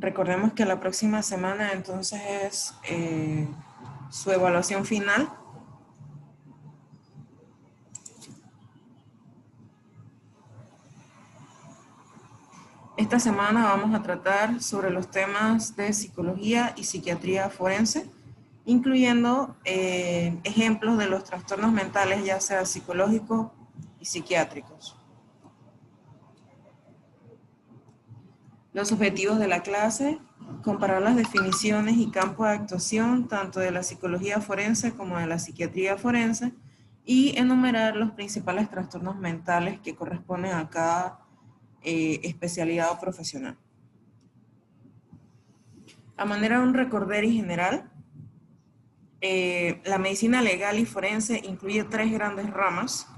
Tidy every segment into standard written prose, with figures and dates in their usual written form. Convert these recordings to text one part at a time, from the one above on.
Recordemos que la próxima semana entonces es su evaluación final. Esta semana vamos a tratar sobre los temas de psicología y psiquiatría forense, incluyendo ejemplos de los trastornos mentales, ya sea psicológicos y psiquiátricos. Los objetivos de la clase: comparar las definiciones y campos de actuación tanto de la psicología forense como de la psiquiatría forense y enumerar los principales trastornos mentales que corresponden a cada especialidad o profesional. A manera de un recorderis general, la medicina legal y forense incluye 3 grandes ramas,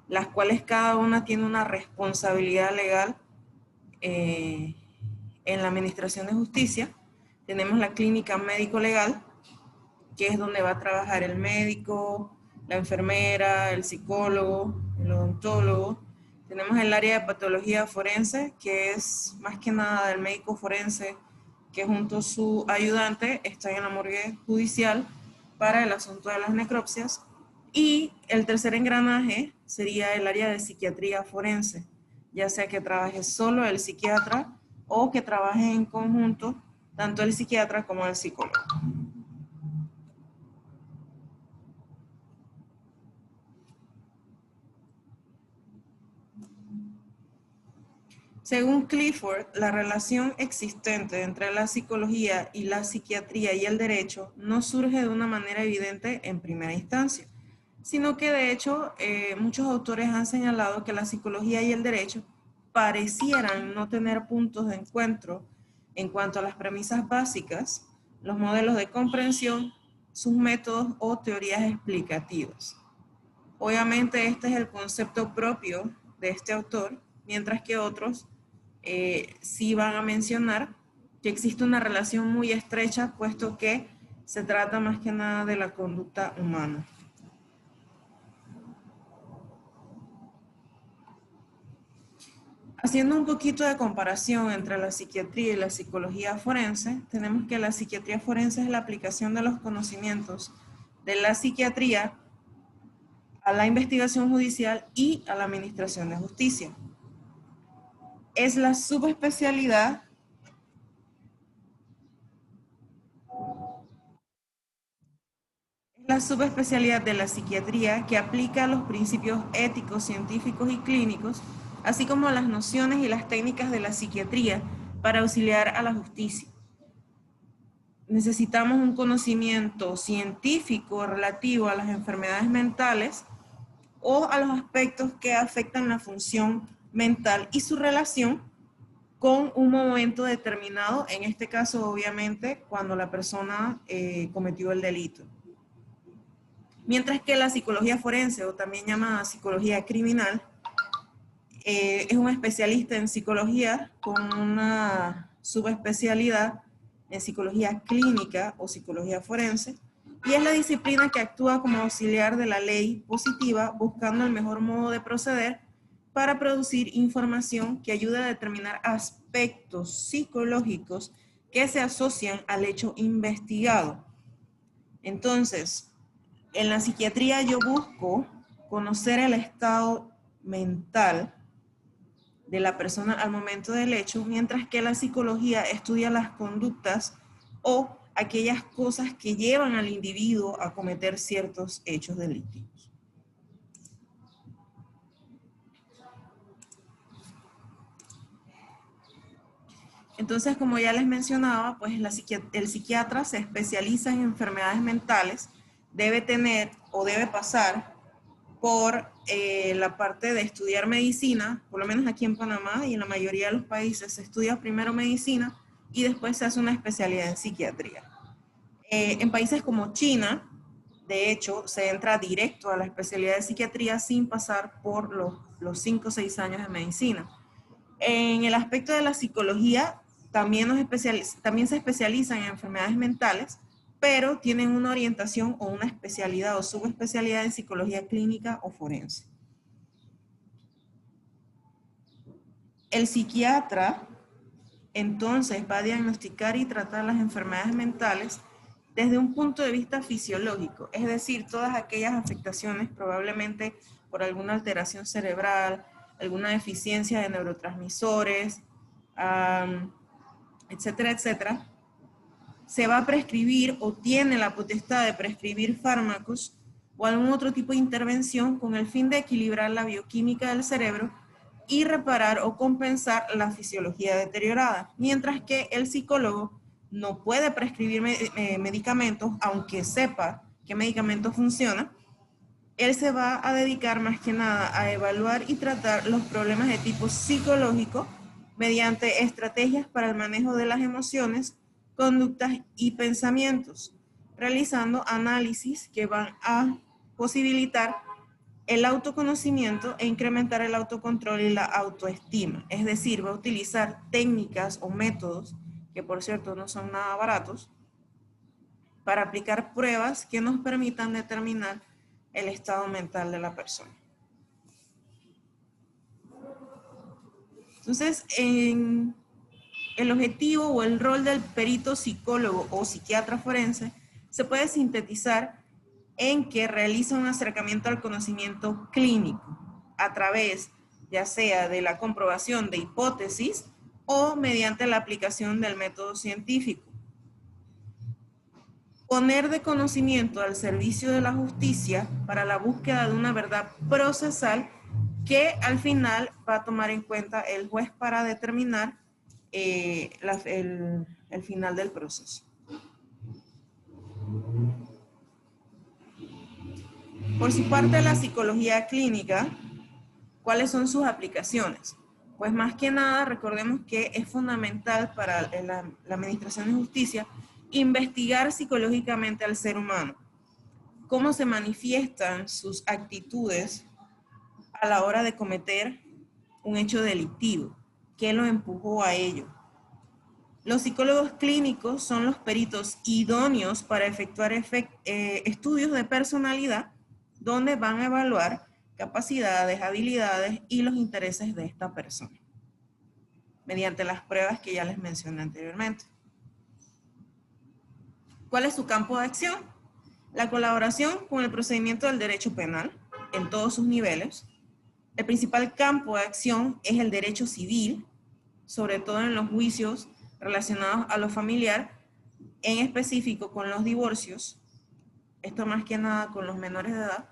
las cuales cada una tiene una responsabilidad legal en la administración de justicia. Tenemos la clínica médico-legal, que es donde va a trabajar el médico, la enfermera, el psicólogo, el odontólogo. Tenemos el área de patología forense, que es más que nada del médico forense, que junto a su ayudante está en la morgue judicial para el asunto de las necropsias. Y el tercer engranaje sería el área de psiquiatría forense, ya sea que trabaje solo el psiquiatra o que trabaje en conjunto tanto el psiquiatra como el psicólogo. Según Clifford, la relación existente entre la psicología y la psiquiatría y el derecho no surge de una manera evidente en primera instancia, sino que de hecho muchos autores han señalado que la psicología y el derecho parecieran no tener puntos de encuentro en cuanto a las premisas básicas, los modelos de comprensión, sus métodos o teorías explicativas. Obviamente este es el concepto propio de este autor, mientras que otros sí van a mencionar que existe una relación muy estrecha, puesto que se trata más que nada de la conducta humana. Haciendo un poquito de comparación entre la psiquiatría y la psicología forense, tenemos que la psiquiatría forense es la aplicación de los conocimientos de la psiquiatría a la investigación judicial y a la administración de justicia. Es la subespecialidad de la psiquiatría que aplica los principios éticos, científicos y clínicos, así como las nociones y las técnicas de la psiquiatría para auxiliar a la justicia. Necesitamos un conocimiento científico relativo a las enfermedades mentales o a los aspectos que afectan la función mental y su relación con un momento determinado, en este caso obviamente cuando la persona cometió el delito. Mientras que la psicología forense, o también llamada psicología criminal, es un especialista en psicología con una subespecialidad en psicología clínica o psicología forense, y es la disciplina que actúa como auxiliar de la ley positiva, buscando el mejor modo de proceder para producir información que ayude a determinar aspectos psicológicos que se asocian al hecho investigado. Entonces, en la psiquiatría yo busco conocer el estado mental de la persona al momento del hecho, mientras que la psicología estudia las conductas o aquellas cosas que llevan al individuo a cometer ciertos hechos delictivos. Entonces, como ya les mencionaba, pues el psiquiatra se especializa en enfermedades mentales, debe tener o debe pasar por la parte de estudiar medicina, por lo menos aquí en Panamá y en la mayoría de los países se estudia primero medicina y después se hace una especialidad en psiquiatría. En países como China, de hecho, se entra directo a la especialidad de psiquiatría sin pasar por los 5 o 6 años de medicina. En el aspecto de la psicología, también se especializan en enfermedades mentales, pero tienen una orientación o una especialidad o subespecialidad en psicología clínica o forense. El psiquiatra entonces va a diagnosticar y tratar las enfermedades mentales desde un punto de vista fisiológico, es decir, todas aquellas afectaciones probablemente por alguna alteración cerebral, alguna deficiencia de neurotransmisores, etcétera, etcétera, se va a prescribir o tiene la potestad de prescribir fármacos o algún otro tipo de intervención con el fin de equilibrar la bioquímica del cerebro y reparar o compensar la fisiología deteriorada, mientras que el psicólogo no puede prescribir medicamentos, aunque sepa qué medicamento funciona. Él se va a dedicar más que nada a evaluar y tratar los problemas de tipo psicológico mediante estrategias para el manejo de las emociones, conductas y pensamientos, realizando análisis que van a posibilitar el autoconocimiento e incrementar el autocontrol y la autoestima. Es decir, va a utilizar técnicas o métodos, que por cierto no son nada baratos, para aplicar pruebas que nos permitan determinar el estado mental de la persona. Entonces, el objetivo o el rol del perito psicólogo o psiquiatra forense se puede sintetizar en que realiza un acercamiento al conocimiento clínico a través, ya sea de la comprobación de hipótesis o mediante la aplicación del método científico. Poner de conocimiento al servicio de la justicia para la búsqueda de una verdad procesal que al final va a tomar en cuenta el juez para determinar el final del proceso. Por su parte, la psicología clínica, ¿cuáles son sus aplicaciones? Pues más que nada, recordemos que es fundamental para la administración de justicia investigar psicológicamente al ser humano, cómo se manifiestan sus actitudes a la hora de cometer un hecho delictivo, qué lo empujó a ello. Los psicólogos clínicos son los peritos idóneos para efectuar estudios de personalidad donde van a evaluar capacidades, habilidades y los intereses de esta persona, mediante las pruebas que ya les mencioné anteriormente. ¿Cuál es su campo de acción? La colaboración con el procedimiento del derecho penal en todos sus niveles. El principal campo de acción es el derecho civil, sobre todo en los juicios relacionados a lo familiar, en específico con los divorcios, esto más que nada con los menores de edad.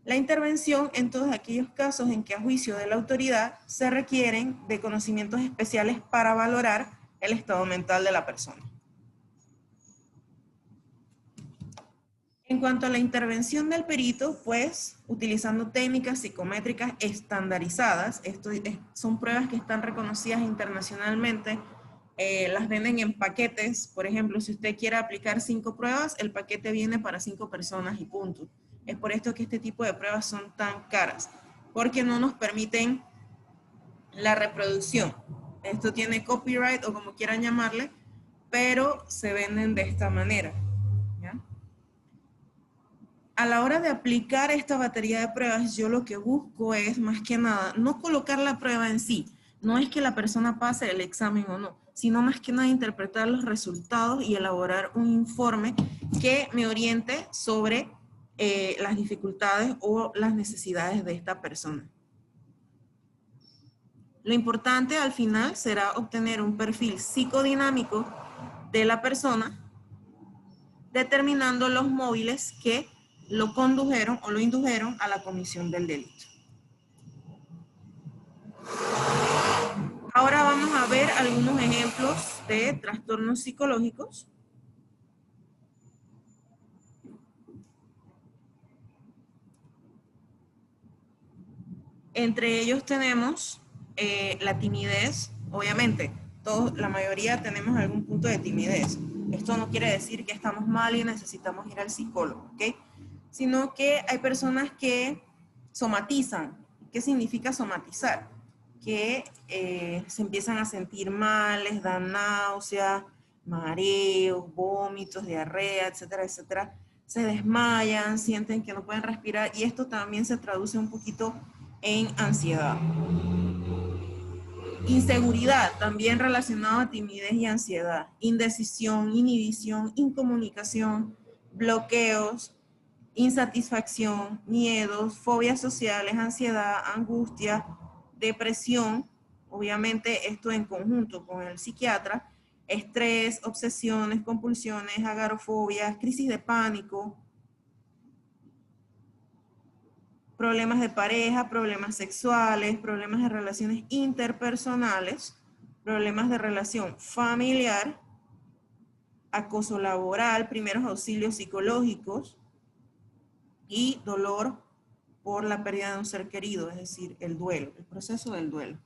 La intervención en todos aquellos casos en que a juicio de la autoridad se requieren de conocimientos especiales para valorar el estado mental de la persona. En cuanto a la intervención del perito, pues utilizando técnicas psicométricas estandarizadas, son pruebas que están reconocidas internacionalmente, las venden en paquetes. Por ejemplo, si usted quiere aplicar 5 pruebas, el paquete viene para 5 personas y punto. Es por esto que este tipo de pruebas son tan caras, porque no nos permiten la reproducción. Esto tiene copyright o como quieran llamarle, pero se venden de esta manera, ¿ya? A la hora de aplicar esta batería de pruebas, yo lo que busco es, más que nada, no colocar la prueba en sí. No es que la persona pase el examen o no, sino más que nada interpretar los resultados y elaborar un informe que me oriente sobre las dificultades o las necesidades de esta persona. Lo importante al final será obtener un perfil psicodinámico de la persona, determinando los móviles que lo condujeron o lo indujeron a la comisión del delito. Ahora vamos a ver algunos ejemplos de trastornos psicológicos. Entre ellos tenemos la timidez. Obviamente, la mayoría tenemos algún punto de timidez. Esto no quiere decir que estamos mal y necesitamos ir al psicólogo, ¿ok? Sino que hay personas que somatizan. ¿Qué significa somatizar? Que se empiezan a sentir mal, les dan náuseas, mareos, vómitos, diarrea, etcétera, etcétera. Se desmayan, sienten que no pueden respirar y esto también se traduce un poquito en ansiedad. Inseguridad, también relacionado a timidez y ansiedad. Indecisión, inhibición, incomunicación, bloqueos, insatisfacción, miedos, fobias sociales, ansiedad, angustia, depresión, obviamente esto en conjunto con el psiquiatra, estrés, obsesiones, compulsiones, agorafobias, crisis de pánico, problemas de pareja, problemas sexuales, problemas de relaciones interpersonales, problemas de relación familiar, acoso laboral, primeros auxilios psicológicos y dolor por la pérdida de un ser querido, es decir, el duelo, el proceso del duelo.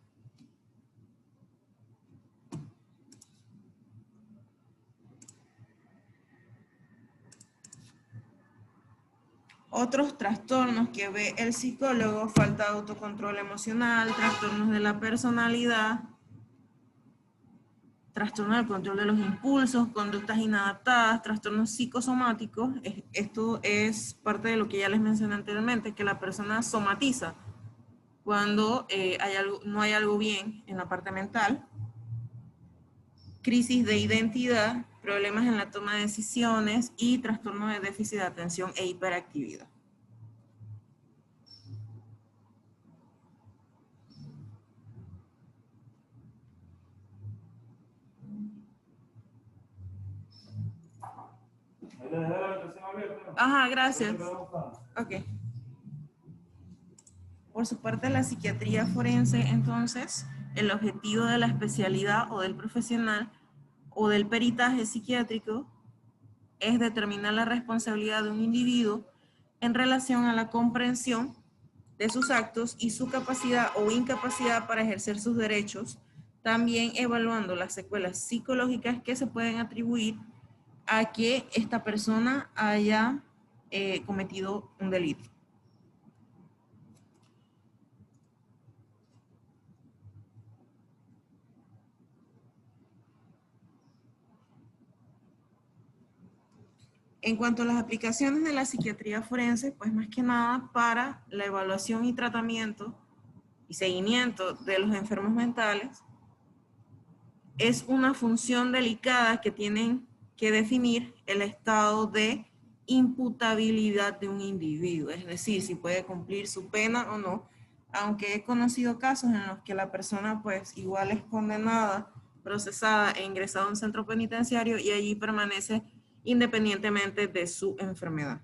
Otros trastornos que ve el psicólogo: falta de autocontrol emocional, trastornos de la personalidad, trastorno del control de los impulsos, conductas inadaptadas, trastornos psicosomáticos. Esto es parte de lo que ya les mencioné anteriormente, que la persona somatiza cuando no hay algo bien en la parte mental. Crisis de identidad, problemas en la toma de decisiones y trastorno de déficit de atención e hiperactividad. Ajá, gracias. Ok. Por su parte, la psiquiatría forense, entonces, el objetivo de la especialidad o del profesional o del peritaje psiquiátrico es determinar la responsabilidad de un individuo en relación a la comprensión de sus actos y su capacidad o incapacidad para ejercer sus derechos, también evaluando las secuelas psicológicas que se pueden atribuir a que esta persona haya cometido un delito. En cuanto a las aplicaciones de la psiquiatría forense, pues más que nada para la evaluación y tratamiento y seguimiento de los enfermos mentales, es una función delicada que tienen que definir el estado de imputabilidad de un individuo, es decir, si puede cumplir su pena o no, aunque he conocido casos en los que la persona pues igual es condenada, procesada e ingresada a un centro penitenciario y allí permanece independientemente de su enfermedad.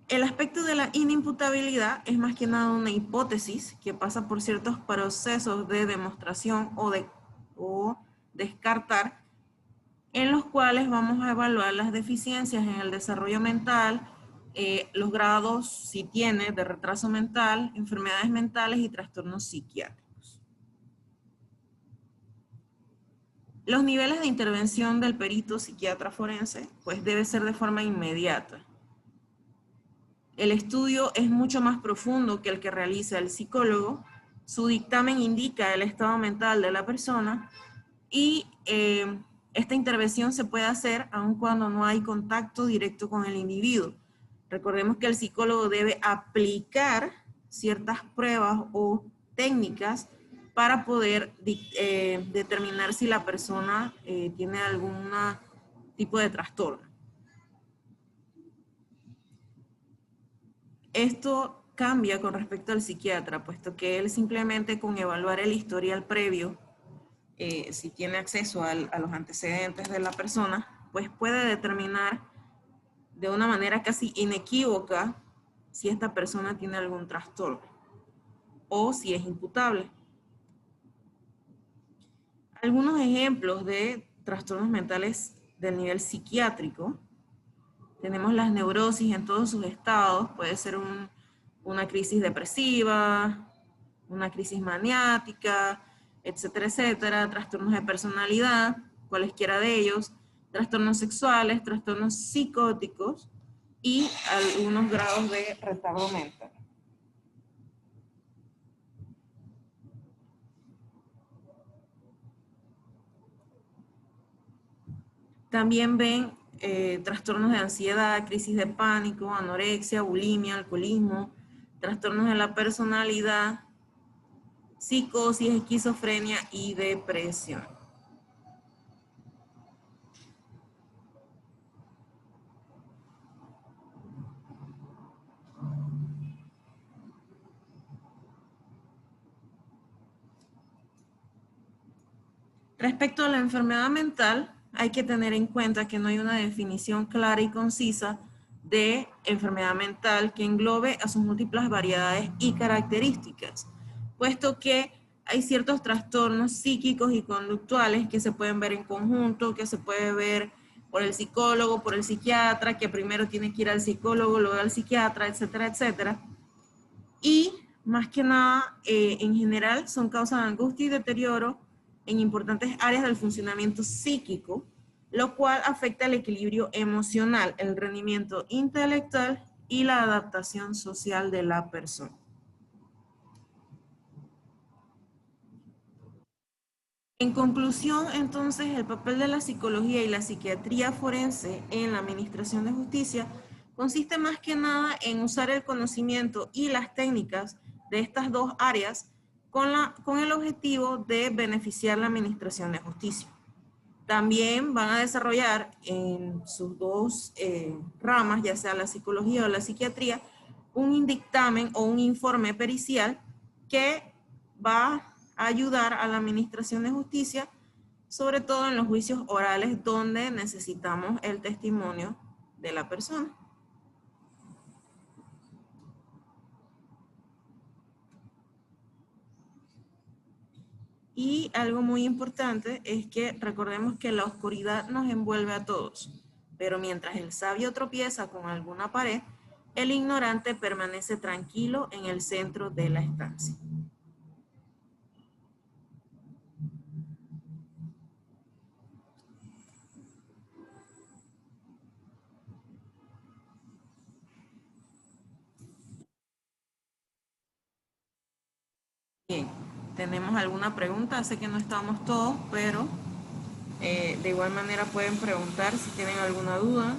El aspecto de la inimputabilidad es más que nada una hipótesis que pasa por ciertos procesos de demostración o descartar, en los cuales vamos a evaluar las deficiencias en el desarrollo mental, los grados, si tiene, de retraso mental, enfermedades mentales y trastornos psiquiátricos. Los niveles de intervención del perito psiquiatra forense, pues debe ser de forma inmediata. El estudio es mucho más profundo que el que realiza el psicólogo. Su dictamen indica el estado mental de la persona y esta intervención se puede hacer aun cuando no hay contacto directo con el individuo. Recordemos que el psicólogo debe aplicar ciertas pruebas o técnicas para poder determinar si la persona tiene algún tipo de trastorno. Esto cambia con respecto al psiquiatra, puesto que él simplemente con evaluar el historial previo, si tiene acceso a los antecedentes de la persona, pues puede determinar de una manera casi inequívoca si esta persona tiene algún trastorno o si es imputable. Algunos ejemplos de trastornos mentales del nivel psiquiátrico: tenemos las neurosis en todos sus estados, puede ser una crisis depresiva, una crisis maniática, etcétera, etcétera, trastornos de personalidad, cualesquiera de ellos, trastornos sexuales, trastornos psicóticos y algunos grados de retardo mental. También ven trastornos de ansiedad, crisis de pánico, anorexia, bulimia, alcoholismo, trastornos de la personalidad, psicosis, esquizofrenia y depresión. Respecto a la enfermedad mental, hay que tener en cuenta que no hay una definición clara y concisa de enfermedad mental que englobe a sus múltiples variedades y características, puesto que hay ciertos trastornos psíquicos y conductuales que se pueden ver en conjunto, que se puede ver por el psicólogo, por el psiquiatra, que primero tiene que ir al psicólogo, luego al psiquiatra, etcétera, etcétera. Y más que nada, en general, son causas de angustia y deterioro en importantes áreas del funcionamiento psíquico, lo cual afecta el equilibrio emocional, el rendimiento intelectual y la adaptación social de la persona. En conclusión, entonces, el papel de la psicología y la psiquiatría forense en la administración de justicia consiste más que nada en usar el conocimiento y las técnicas de estas dos áreas con el objetivo de beneficiar la administración de justicia. También van a desarrollar en sus dos ramas, ya sea la psicología o la psiquiatría, un dictamen o un informe pericial que va a ayudar a la administración de justicia, sobre todo en los juicios orales donde necesitamos el testimonio de la persona. Y algo muy importante es que recordemos que la oscuridad nos envuelve a todos, pero mientras el sabio tropieza con alguna pared, el ignorante permanece tranquilo en el centro de la estancia. Bien, ¿tenemos alguna pregunta? Sé que no estamos todos, pero de igual manera pueden preguntar si tienen alguna duda.